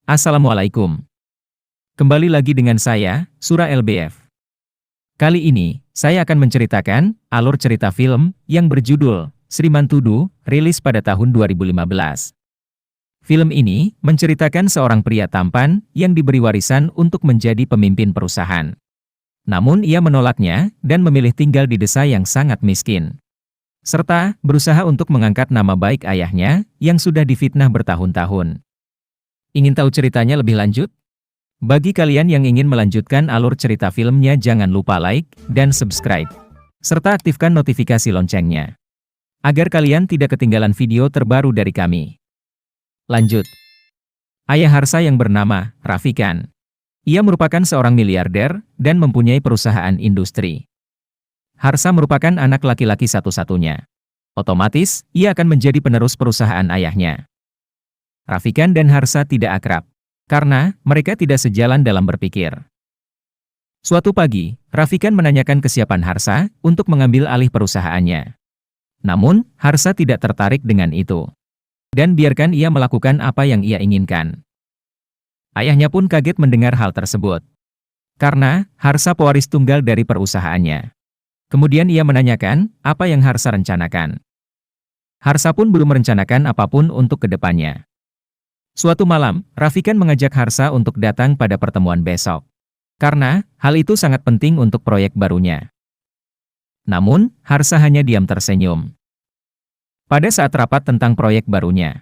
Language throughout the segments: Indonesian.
Assalamualaikum. Kembali lagi dengan saya, Sura LBF. Kali ini, saya akan menceritakan alur cerita film yang berjudul Sri Mantudu, rilis pada tahun 2015. Film ini menceritakan seorang pria tampan yang diberi warisan untuk menjadi pemimpin perusahaan. Namun ia menolaknya dan memilih tinggal di desa yang sangat miskin. Serta berusaha untuk mengangkat nama baik ayahnya yang sudah difitnah bertahun-tahun. Ingin tahu ceritanya lebih lanjut? Bagi kalian yang ingin melanjutkan alur cerita filmnya, jangan lupa like dan subscribe. Serta aktifkan notifikasi loncengnya. Agar kalian tidak ketinggalan video terbaru dari kami. Lanjut. Ayah Harsa yang bernama Rafikan. Ia merupakan seorang miliarder dan mempunyai perusahaan industri. Harsa merupakan anak laki-laki satu-satunya. Otomatis, ia akan menjadi penerus perusahaan ayahnya. Rafikan dan Harsa tidak akrab, karena mereka tidak sejalan dalam berpikir. Suatu pagi, Rafikan menanyakan kesiapan Harsa untuk mengambil alih perusahaannya. Namun, Harsa tidak tertarik dengan itu. Dan biarkan ia melakukan apa yang ia inginkan. Ayahnya pun kaget mendengar hal tersebut. Karena, Harsa pewaris tunggal dari perusahaannya. Kemudian ia menanyakan apa yang Harsa rencanakan. Harsa pun belum merencanakan apapun untuk kedepannya. Suatu malam, Rafikan mengajak Harsa untuk datang pada pertemuan besok. Karena, hal itu sangat penting untuk proyek barunya. Namun, Harsa hanya diam tersenyum. Pada saat rapat tentang proyek barunya,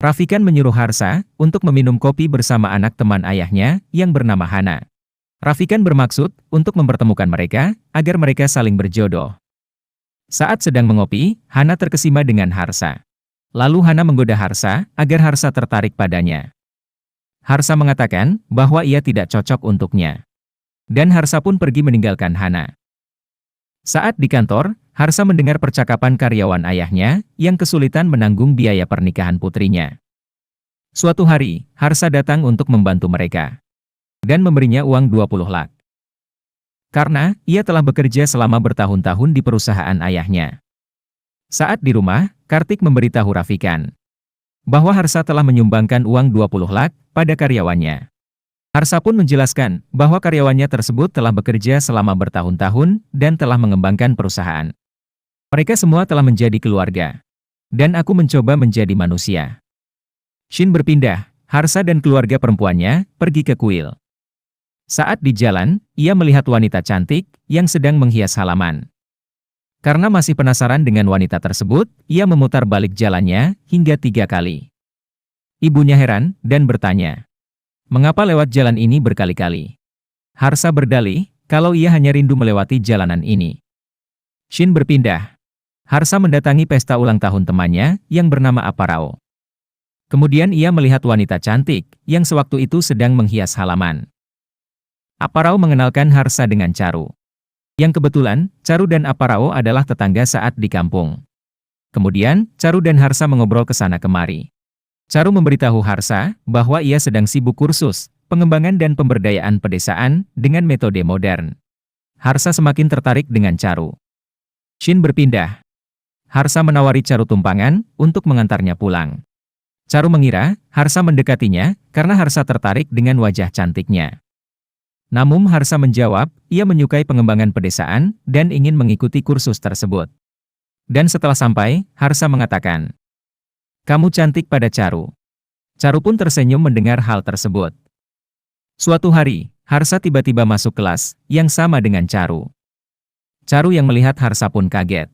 Rafikan menyuruh Harsa untuk meminum kopi bersama anak teman ayahnya yang bernama Hana. Rafikan bermaksud untuk mempertemukan mereka agar mereka saling berjodoh. Saat sedang mengopi, Hana terkesima dengan Harsa. Lalu Hana menggoda Harsa agar Harsa tertarik padanya. Harsa mengatakan bahwa ia tidak cocok untuknya. Dan Harsa pun pergi meninggalkan Hana. Saat di kantor, Harsa mendengar percakapan karyawan ayahnya yang kesulitan menanggung biaya pernikahan putrinya. Suatu hari, Harsa datang untuk membantu mereka. Dan memberinya uang 20 lak. Karena ia telah bekerja selama bertahun-tahun di perusahaan ayahnya. Saat di rumah, Kartik memberitahu Rafikan bahwa Harsa telah menyumbangkan uang 20 lak pada karyawannya. Harsa pun menjelaskan bahwa karyawannya tersebut telah bekerja selama bertahun-tahun dan telah mengembangkan perusahaan. Mereka semua telah menjadi keluarga. Dan aku mencoba menjadi manusia. Shin berpindah, Harsa dan keluarga perempuannya pergi ke kuil. Saat di jalan, ia melihat wanita cantik yang sedang menghias halaman. Karena masih penasaran dengan wanita tersebut, ia memutar balik jalannya hingga 3 kali. Ibunya heran dan bertanya, mengapa lewat jalan ini berkali-kali? Harsa berdalih kalau ia hanya rindu melewati jalanan ini. Shin berpindah. Harsa mendatangi pesta ulang tahun temannya yang bernama Aparao. Kemudian ia melihat wanita cantik yang sewaktu itu sedang menghias halaman. Aparao mengenalkan Harsa dengan Charu. Yang kebetulan, Charu dan Aparao adalah tetangga saat di kampung. Kemudian, Charu dan Harsa mengobrol ke sana kemari. Charu memberitahu Harsa bahwa ia sedang sibuk kursus pengembangan dan pemberdayaan pedesaan dengan metode modern. Harsa semakin tertarik dengan Charu. Shin berpindah. Harsa menawari Charu tumpangan untuk mengantarnya pulang. Charu mengira Harsa mendekatinya karena Harsa tertarik dengan wajah cantiknya. Namun Harsa menjawab, ia menyukai pengembangan pedesaan dan ingin mengikuti kursus tersebut. Dan setelah sampai, Harsa mengatakan, kamu cantik pada Charu. Charu pun tersenyum mendengar hal tersebut. Suatu hari, Harsa tiba-tiba masuk kelas yang sama dengan Charu. Charu yang melihat Harsa pun kaget.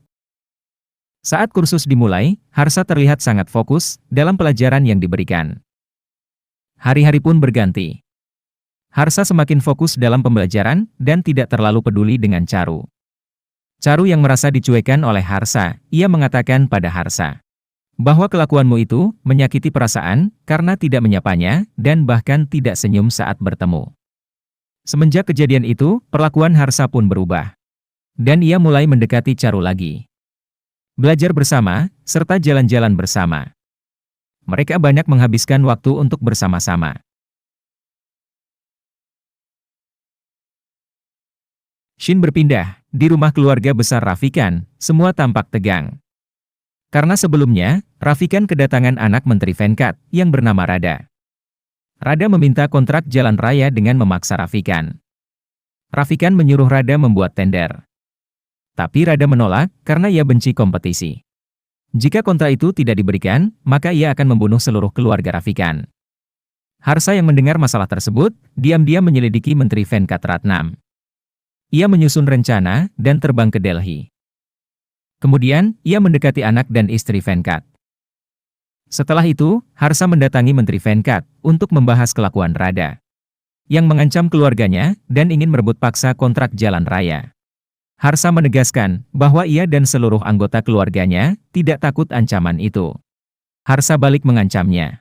Saat kursus dimulai, Harsa terlihat sangat fokus dalam pelajaran yang diberikan. Hari-hari pun berganti. Harsa semakin fokus dalam pembelajaran dan tidak terlalu peduli dengan Charu. Charu yang merasa dicuekan oleh Harsa, ia mengatakan pada Harsa bahwa kelakuanmu itu menyakiti perasaan karena tidak menyapanya dan bahkan tidak senyum saat bertemu. Semenjak kejadian itu, perlakuan Harsa pun berubah. Dan ia mulai mendekati Charu lagi. Belajar bersama, serta jalan-jalan bersama. Mereka banyak menghabiskan waktu untuk bersama-sama. Shin berpindah. Di rumah keluarga besar Rafikan, semua tampak tegang. Karena sebelumnya, Rafikan kedatangan anak Menteri Venkat yang bernama Rada. Rada meminta kontrak jalan raya dengan memaksa Rafikan. Rafikan menyuruh Rada membuat tender. Tapi Rada menolak karena ia benci kompetisi. Jika kontrak itu tidak diberikan, maka ia akan membunuh seluruh keluarga Rafikan. Harsa yang mendengar masalah tersebut, diam-diam menyelidiki Menteri Venkatratnam. Ia menyusun rencana dan terbang ke Delhi. Kemudian, ia mendekati anak dan istri Venkat. Setelah itu, Harsa mendatangi Menteri Venkat untuk membahas kelakuan Rada yang mengancam keluarganya dan ingin merebut paksa kontrak jalan raya. Harsa menegaskan bahwa ia dan seluruh anggota keluarganya tidak takut ancaman itu. Harsa balik mengancamnya.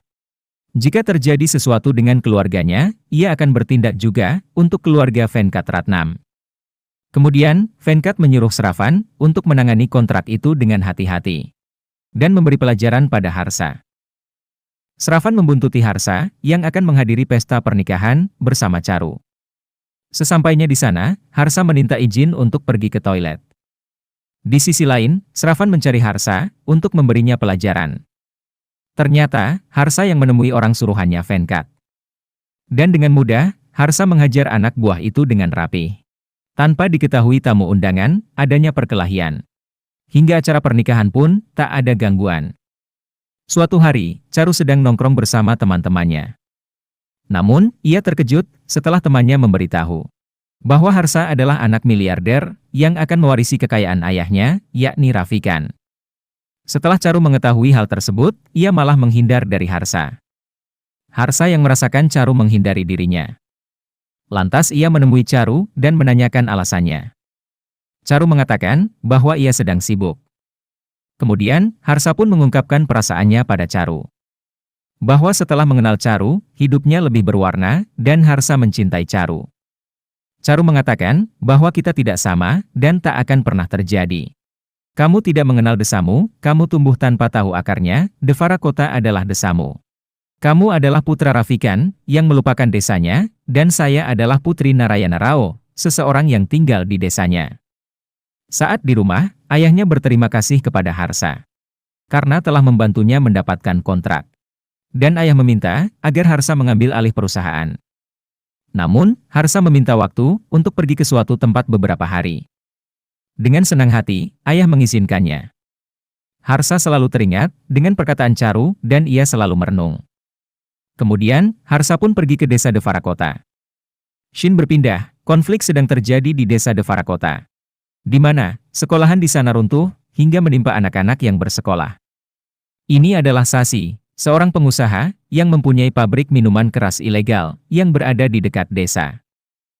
Jika terjadi sesuatu dengan keluarganya, ia akan bertindak juga untuk keluarga Venkatratnam. Kemudian, Venkat menyuruh Sravan untuk menangani kontrak itu dengan hati-hati dan memberi pelajaran pada Harsa. Sravan membuntuti Harsa yang akan menghadiri pesta pernikahan bersama Charu. Sesampainya di sana, Harsa meminta izin untuk pergi ke toilet. Di sisi lain, Sravan mencari Harsa untuk memberinya pelajaran. Ternyata, Harsa yang menemui orang suruhannya Venkat. Dan dengan mudah, Harsa menghajar anak buah itu dengan rapi. Tanpa diketahui tamu undangan, adanya perkelahian. Hingga acara pernikahan pun tak ada gangguan. Suatu hari, Charu sedang nongkrong bersama teman-temannya. Namun, ia terkejut setelah temannya memberitahu bahwa Harsa adalah anak miliarder yang akan mewarisi kekayaan ayahnya, yakni Rafikan. Setelah Charu mengetahui hal tersebut, ia malah menghindar dari Harsa. Harsa yang merasakan Charu menghindari dirinya. Lantas ia menemui Charu dan menanyakan alasannya. Charu mengatakan bahwa ia sedang sibuk. Kemudian, Harsa pun mengungkapkan perasaannya pada Charu. Bahwa setelah mengenal Charu, hidupnya lebih berwarna, dan Harsa mencintai Charu. Charu mengatakan bahwa kita tidak sama, dan tak akan pernah terjadi. Kamu tidak mengenal desamu, kamu tumbuh tanpa tahu akarnya, Devara Kota adalah desamu. Kamu adalah putra Rafikan, yang melupakan desanya, dan saya adalah putri Narayana Rao, seseorang yang tinggal di desanya. Saat di rumah, ayahnya berterima kasih kepada Harsa karena telah membantunya mendapatkan kontrak. Dan ayah meminta agar Harsa mengambil alih perusahaan. Namun, Harsa meminta waktu untuk pergi ke suatu tempat beberapa hari. Dengan senang hati, ayah mengizinkannya. Harsa selalu teringat dengan perkataan Charu dan ia selalu merenung. Kemudian, Harsa pun pergi ke desa Devara Kota. Shin berpindah, konflik sedang terjadi di desa Devara Kota, di mana sekolahan di sana runtuh hingga menimpa anak-anak yang bersekolah. Ini adalah Sasi, seorang pengusaha yang mempunyai pabrik minuman keras ilegal yang berada di dekat desa.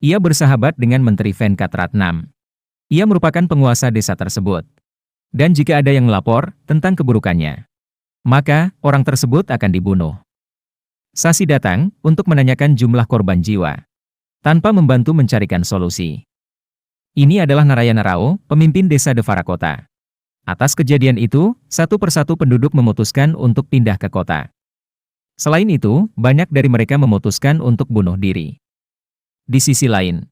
Ia bersahabat dengan Menteri Venkatratnam. Ia merupakan penguasa desa tersebut. Dan jika ada yang melapor tentang keburukannya, maka orang tersebut akan dibunuh. Sasi datang untuk menanyakan jumlah korban jiwa, tanpa membantu mencarikan solusi. Ini adalah Narayana Rao, pemimpin desa Devara Kota. Atas kejadian itu, satu persatu penduduk memutuskan untuk pindah ke kota. Selain itu, banyak dari mereka memutuskan untuk bunuh diri. Di sisi lain,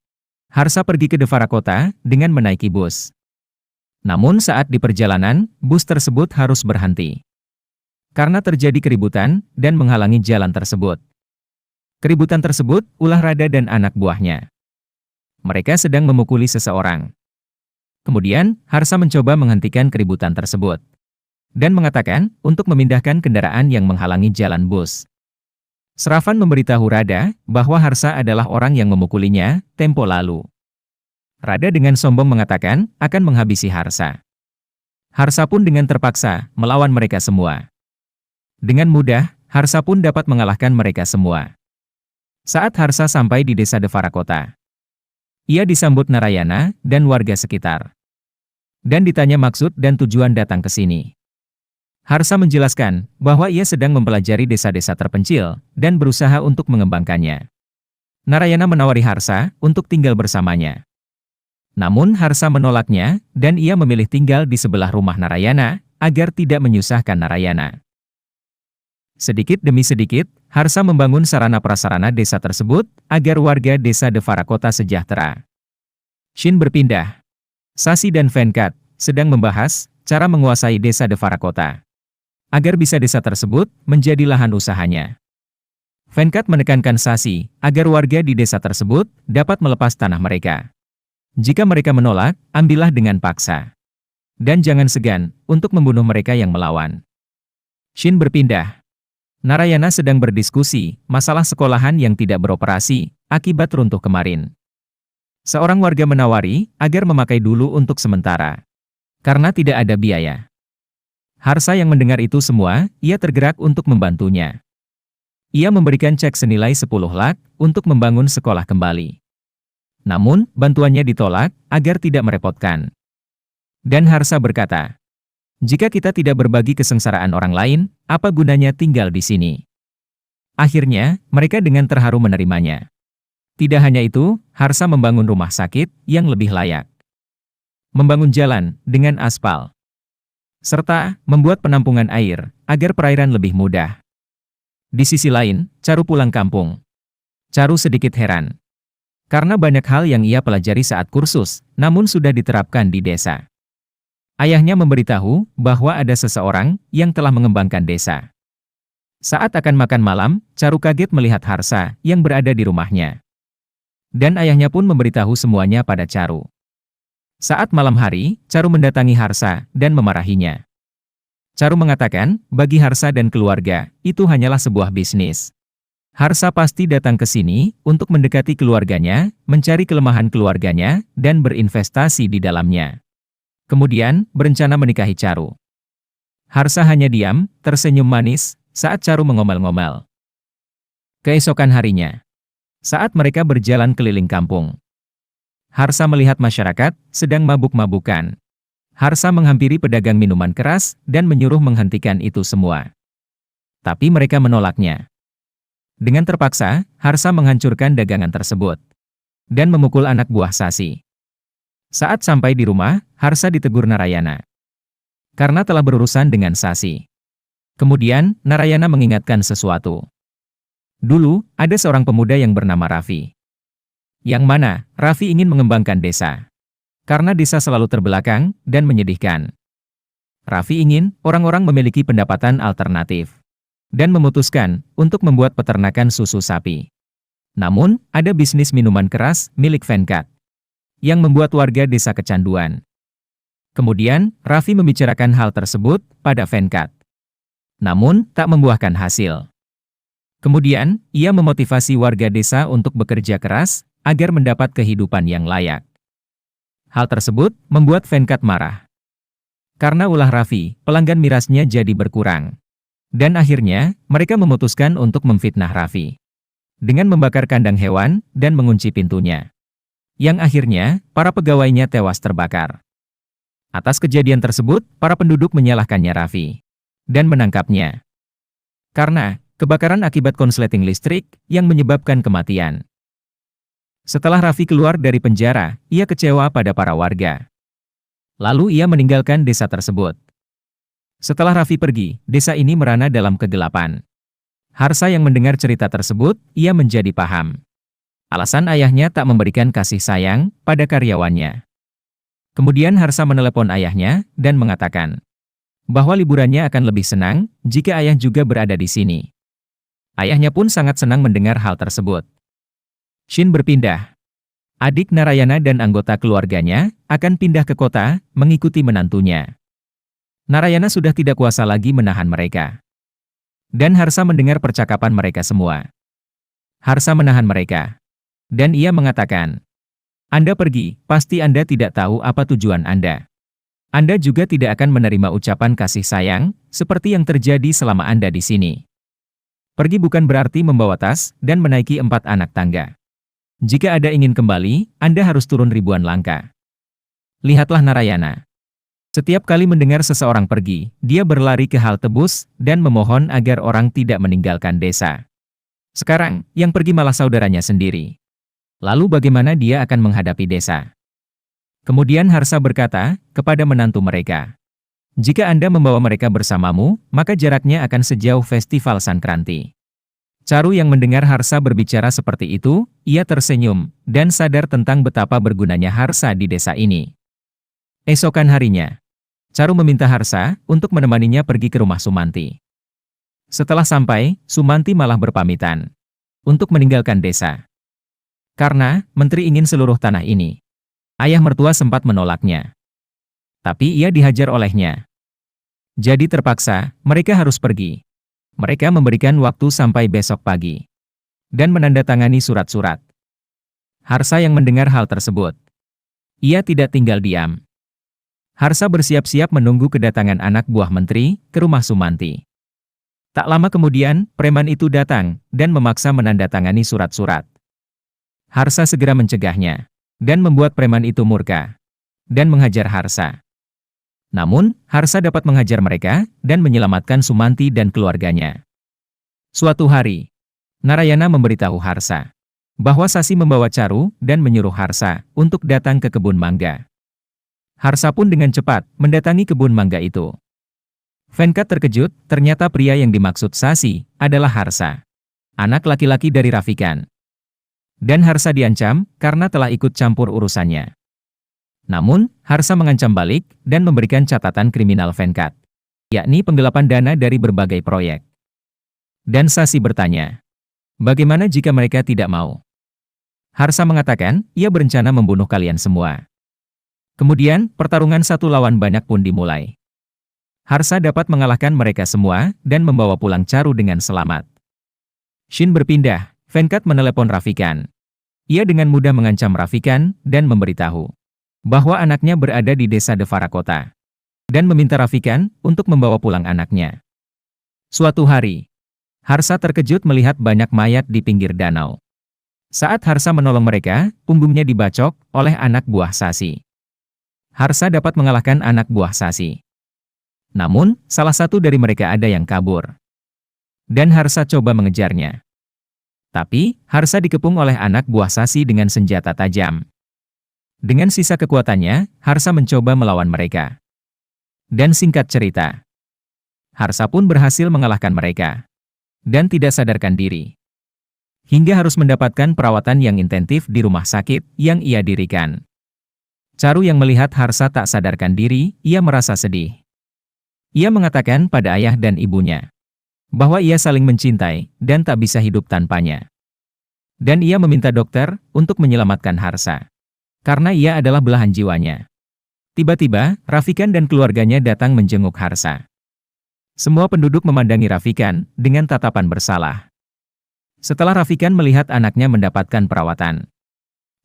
Harsa pergi ke Devara Kota dengan menaiki bus. Namun saat di perjalanan, bus tersebut harus berhenti karena terjadi keributan dan menghalangi jalan tersebut. Keributan tersebut ulah Rada dan anak buahnya. Mereka sedang memukuli seseorang. Kemudian, Harsa mencoba menghentikan keributan tersebut dan mengatakan untuk memindahkan kendaraan yang menghalangi jalan bus. Sravan memberitahu Rada bahwa Harsa adalah orang yang memukulinya tempo lalu. Rada dengan sombong mengatakan akan menghabisi Harsa. Harsa pun dengan terpaksa melawan mereka semua. Dengan mudah, Harsa pun dapat mengalahkan mereka semua. Saat Harsa sampai di desa Devara Kota, ia disambut Narayana dan warga sekitar. Dan ditanya maksud dan tujuan datang ke sini. Harsa menjelaskan bahwa ia sedang mempelajari desa-desa terpencil dan berusaha untuk mengembangkannya. Narayana menawari Harsa untuk tinggal bersamanya. Namun Harsa menolaknya dan ia memilih tinggal di sebelah rumah Narayana agar tidak menyusahkan Narayana. Sedikit demi sedikit, Harsa membangun sarana-prasarana desa tersebut agar warga desa Devara Kota sejahtera. Shin berpindah. Sasi dan Venkat sedang membahas cara menguasai desa Devara Kota agar bisa desa tersebut menjadi lahan usahanya. Venkat menekankan Sasi agar warga di desa tersebut dapat melepas tanah mereka. Jika mereka menolak, ambillah dengan paksa. Dan jangan segan untuk membunuh mereka yang melawan. Shin berpindah. Narayana sedang berdiskusi masalah sekolahan yang tidak beroperasi akibat runtuh kemarin. Seorang warga menawari agar memakai dulu untuk sementara. Karena tidak ada biaya. Harsa yang mendengar itu semua, ia tergerak untuk membantunya. Ia memberikan cek senilai 10 lak untuk membangun sekolah kembali. Namun, bantuannya ditolak agar tidak merepotkan. Dan Harsa berkata, jika kita tidak berbagi kesengsaraan orang lain, apa gunanya tinggal di sini? Akhirnya, mereka dengan terharu menerimanya. Tidak hanya itu, Harsa membangun rumah sakit yang lebih layak. Membangun jalan dengan aspal. Serta membuat penampungan air agar perairan lebih mudah. Di sisi lain, Charu pulang kampung. Charu sedikit heran. Karena banyak hal yang ia pelajari saat kursus, namun sudah diterapkan di desa. Ayahnya memberitahu bahwa ada seseorang yang telah mengembangkan desa. Saat akan makan malam, Charu kaget melihat Harsa yang berada di rumahnya. Dan ayahnya pun memberitahu semuanya pada Charu. Saat malam hari, Charu mendatangi Harsa dan memarahinya. Charu mengatakan, bagi Harsa dan keluarga, itu hanyalah sebuah bisnis. Harsa pasti datang ke sini untuk mendekati keluarganya, mencari kelemahan keluarganya, dan berinvestasi di dalamnya. Kemudian, berencana menikahi Charu. Harsa hanya diam, tersenyum manis, saat Charu mengomel-ngomel. Keesokan harinya, saat mereka berjalan keliling kampung, Harsa melihat masyarakat sedang mabuk-mabukan. Harsa menghampiri pedagang minuman keras dan menyuruh menghentikan itu semua. Tapi mereka menolaknya. Dengan terpaksa, Harsa menghancurkan dagangan tersebut. Dan memukul anak buah Sasi. Saat sampai di rumah, Harsa ditegur Narayana. Karena telah berurusan dengan Sasi. Kemudian, Narayana mengingatkan sesuatu. Dulu, ada seorang pemuda yang bernama Raffi. Yang mana, Raffi ingin mengembangkan desa. Karena desa selalu terbelakang dan menyedihkan. Raffi ingin orang-orang memiliki pendapatan alternatif. Dan memutuskan untuk membuat peternakan susu sapi. Namun, ada bisnis minuman keras milik Venkat. Yang membuat warga desa kecanduan. Kemudian, Raffi membicarakan hal tersebut pada Venkat. Namun, tak membuahkan hasil. Kemudian, ia memotivasi warga desa untuk bekerja keras agar mendapat kehidupan yang layak. Hal tersebut membuat Venkat marah. Karena ulah Raffi, pelanggan mirasnya jadi berkurang. Dan akhirnya, mereka memutuskan untuk memfitnah Raffi. Dengan membakar kandang hewan dan mengunci pintunya. Yang akhirnya, para pegawainya tewas terbakar. Atas kejadian tersebut, para penduduk menyalahkannya Raffi. Dan menangkapnya. Karena, kebakaran akibat konsleting listrik yang menyebabkan kematian. Setelah Raffi keluar dari penjara, ia kecewa pada para warga. Lalu ia meninggalkan desa tersebut. Setelah Raffi pergi, desa ini merana dalam kegelapan. Harsa yang mendengar cerita tersebut, ia menjadi paham. Alasan ayahnya tak memberikan kasih sayang pada karyawannya. Kemudian Harsa menelepon ayahnya dan mengatakan bahwa liburannya akan lebih senang jika ayah juga berada di sini. Ayahnya pun sangat senang mendengar hal tersebut. Shin berpindah. Adik Narayana dan anggota keluarganya akan pindah ke kota mengikuti menantunya. Narayana sudah tidak kuasa lagi menahan mereka. Dan Harsa mendengar percakapan mereka semua. Harsa menahan mereka. Dan ia mengatakan, Anda pergi, pasti Anda tidak tahu apa tujuan Anda. Anda juga tidak akan menerima ucapan kasih sayang, seperti yang terjadi selama Anda di sini. Pergi bukan berarti membawa tas dan menaiki 4 anak tangga. Jika Anda ingin kembali, Anda harus turun ribuan langkah. Lihatlah Narayana. Setiap kali mendengar seseorang pergi, dia berlari ke halte bus dan memohon agar orang tidak meninggalkan desa. Sekarang, yang pergi malah saudaranya sendiri. Lalu bagaimana dia akan menghadapi desa? Kemudian Harsa berkata kepada menantu mereka, jika Anda membawa mereka bersamamu, maka jaraknya akan sejauh festival Sankranti. Charu yang mendengar Harsa berbicara seperti itu, ia tersenyum, dan sadar tentang betapa bergunanya Harsa di desa ini. Esokan harinya, Charu meminta Harsa untuk menemaninya pergi ke rumah Sumanti. Setelah sampai, Sumanti malah berpamitan. untuk meninggalkan desa. Karena menteri ingin seluruh tanah ini. Ayah mertua sempat menolaknya. Tapi ia dihajar olehnya. Jadi terpaksa, mereka harus pergi. Mereka memberikan waktu sampai besok pagi. Dan menandatangani surat-surat. Harsa yang mendengar hal tersebut. Ia tidak tinggal diam. Harsa bersiap-siap menunggu kedatangan anak buah menteri ke rumah Sumanti. Tak lama kemudian, preman itu datang dan memaksa menandatangani surat-surat. Harsa segera mencegahnya dan membuat preman itu murka dan menghajar Harsa. Namun, Harsa dapat menghajar mereka dan menyelamatkan Sumanti dan keluarganya. Suatu hari, Narayana memberitahu Harsa bahwa Sasi membawa Charu dan menyuruh Harsa untuk datang ke kebun mangga. Harsa pun dengan cepat mendatangi kebun mangga itu. Venkat terkejut, ternyata pria yang dimaksud Sasi adalah Harsa, anak laki-laki dari Rafikan. Dan Harsa diancam karena telah ikut campur urusannya. Namun, Harsa mengancam balik dan memberikan catatan kriminal Venkat, yakni penggelapan dana dari berbagai proyek. Dan Sasi bertanya, bagaimana jika mereka tidak mau? Harsa mengatakan, ia berencana membunuh kalian semua. Kemudian, pertarungan satu lawan banyak pun dimulai. Harsa dapat mengalahkan mereka semua dan membawa pulang Charu dengan selamat. Shin berpindah, Venkat menelepon Rafikan. Ia dengan mudah mengancam Rafikan dan memberitahu bahwa anaknya berada di desa Devara Kota, dan meminta Rafikan untuk membawa pulang anaknya. Suatu hari, Harsa terkejut melihat banyak mayat di pinggir danau. Saat Harsa menolong mereka, punggungnya dibacok oleh anak buah Sasi. Harsa dapat mengalahkan anak buah Sasi. Namun, salah satu dari mereka ada yang kabur. Dan Harsa coba mengejarnya. Tapi, Harsa dikepung oleh anak buah Sasi dengan senjata tajam. Dengan sisa kekuatannya, Harsa mencoba melawan mereka. Dan singkat cerita, Harsa pun berhasil mengalahkan mereka. Dan tidak sadarkan diri. Hingga harus mendapatkan perawatan yang intensif di rumah sakit yang ia dirikan. Charu yang melihat Harsa tak sadarkan diri, ia merasa sedih. Ia mengatakan pada ayah dan ibunya bahwa ia saling mencintai dan tak bisa hidup tanpanya. Dan ia meminta dokter untuk menyelamatkan Harsa. Karena ia adalah belahan jiwanya. Tiba-tiba, Rafikan dan keluarganya datang menjenguk Harsa. Semua penduduk memandangi Rafikan dengan tatapan bersalah. Setelah Rafikan melihat anaknya mendapatkan perawatan,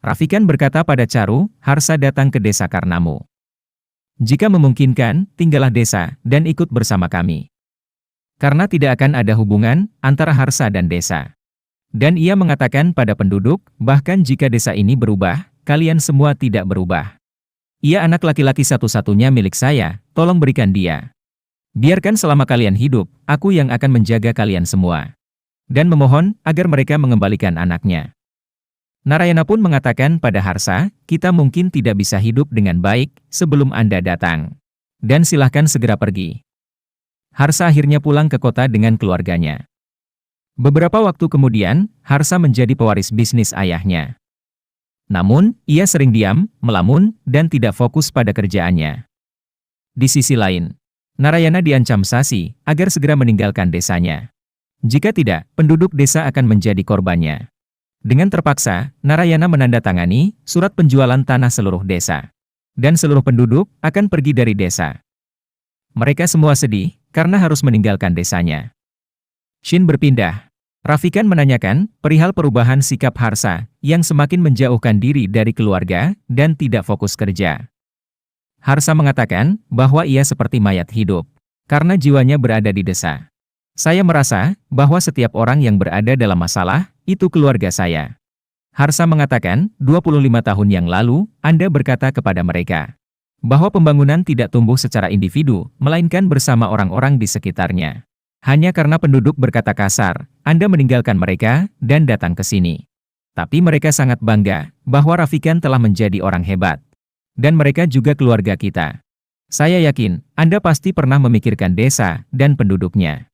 Rafikan berkata pada Charu, Harsa datang ke desa Karnamu. Jika memungkinkan, tinggallah desa dan ikut bersama kami. Karena tidak akan ada hubungan antara Harsa dan desa. Dan ia mengatakan pada penduduk, bahkan jika desa ini berubah, kalian semua tidak berubah. Ia anak laki-laki satu-satunya milik saya, tolong berikan dia. Biarkan selama kalian hidup, aku yang akan menjaga kalian semua. Dan memohon agar mereka mengembalikan anaknya. Narayana pun mengatakan pada Harsa, kita mungkin tidak bisa hidup dengan baik sebelum Anda datang. Dan silahkan segera pergi. Harsa akhirnya pulang ke kota dengan keluarganya. Beberapa waktu kemudian, Harsa menjadi pewaris bisnis ayahnya. Namun, ia sering diam, melamun, dan tidak fokus pada kerjaannya. Di sisi lain, Narayana diancam Sasi agar segera meninggalkan desanya. Jika tidak, penduduk desa akan menjadi korbannya. Dengan terpaksa, Narayana menandatangani surat penjualan tanah seluruh desa. Dan seluruh penduduk akan pergi dari desa. Mereka semua sedih karena harus meninggalkan desanya. Shin berpindah. Rafikan menanyakan perihal perubahan sikap Harsa yang semakin menjauhkan diri dari keluarga dan tidak fokus kerja. Harsa mengatakan bahwa ia seperti mayat hidup karena jiwanya berada di desa. Saya merasa bahwa setiap orang yang berada dalam masalah itu keluarga saya. Harsa mengatakan 25 tahun yang lalu Anda berkata kepada mereka bahwa pembangunan tidak tumbuh secara individu melainkan bersama orang-orang di sekitarnya. Hanya karena penduduk berkata kasar, Anda meninggalkan mereka dan datang ke sini. Tapi mereka sangat bangga bahwa Rafikan telah menjadi orang hebat. Dan mereka juga keluarga kita. Saya yakin, Anda pasti pernah memikirkan desa dan penduduknya.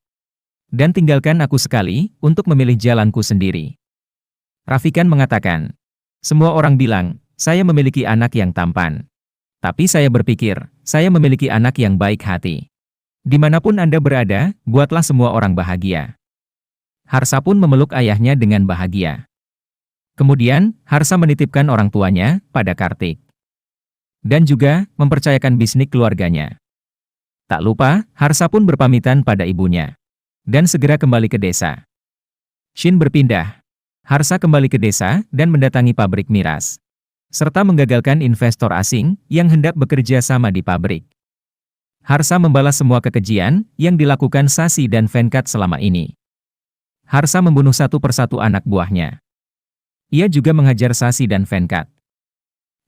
Dan tinggalkan aku sekali untuk memilih jalanku sendiri. Rafikan mengatakan, semua orang bilang, saya memiliki anak yang tampan. Tapi saya berpikir, saya memiliki anak yang baik hati. Dimanapun Anda berada, buatlah semua orang bahagia. Harsa pun memeluk ayahnya dengan bahagia. Kemudian, Harsa menitipkan orang tuanya pada Kartik. Dan juga mempercayakan bisnis keluarganya. Tak lupa, Harsa pun berpamitan pada ibunya. Dan segera kembali ke desa. Shin berpindah. Harsa kembali ke desa dan mendatangi pabrik miras. Serta menggagalkan investor asing yang hendak bekerja sama di pabrik. Harsa membalas semua kekejian yang dilakukan Sasi dan Venkat selama ini. Harsa membunuh satu persatu anak buahnya. Ia juga menghajar Sasi dan Venkat.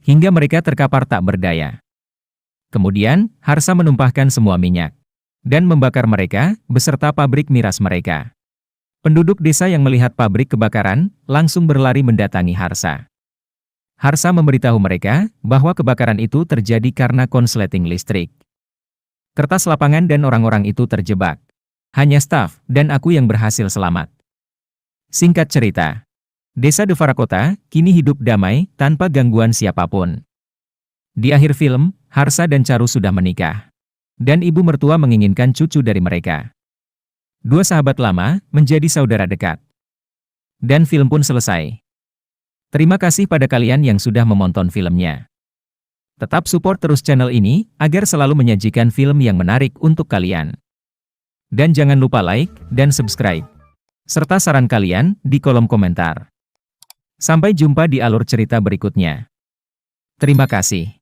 Hingga mereka terkapar tak berdaya. Kemudian, Harsa menumpahkan semua minyak. Dan membakar mereka, beserta pabrik miras mereka. Penduduk desa yang melihat pabrik kebakaran, langsung berlari mendatangi Harsa. Harsa memberitahu mereka, bahwa kebakaran itu terjadi karena konsleting listrik. Kertas lapangan dan orang-orang itu terjebak. Hanya staf, dan aku yang berhasil selamat. Singkat cerita. Desa Devarakota, kini hidup damai, tanpa gangguan siapapun. Di akhir film, Harsa dan Charu sudah menikah. Dan ibu mertua menginginkan cucu dari mereka. Dua sahabat lama, menjadi saudara dekat. Dan film pun selesai. Terima kasih pada kalian yang sudah menonton filmnya. Tetap support terus channel ini, agar selalu menyajikan film yang menarik untuk kalian. Dan jangan lupa like, dan subscribe. Serta saran kalian, di kolom komentar. Sampai jumpa di alur cerita berikutnya. Terima kasih.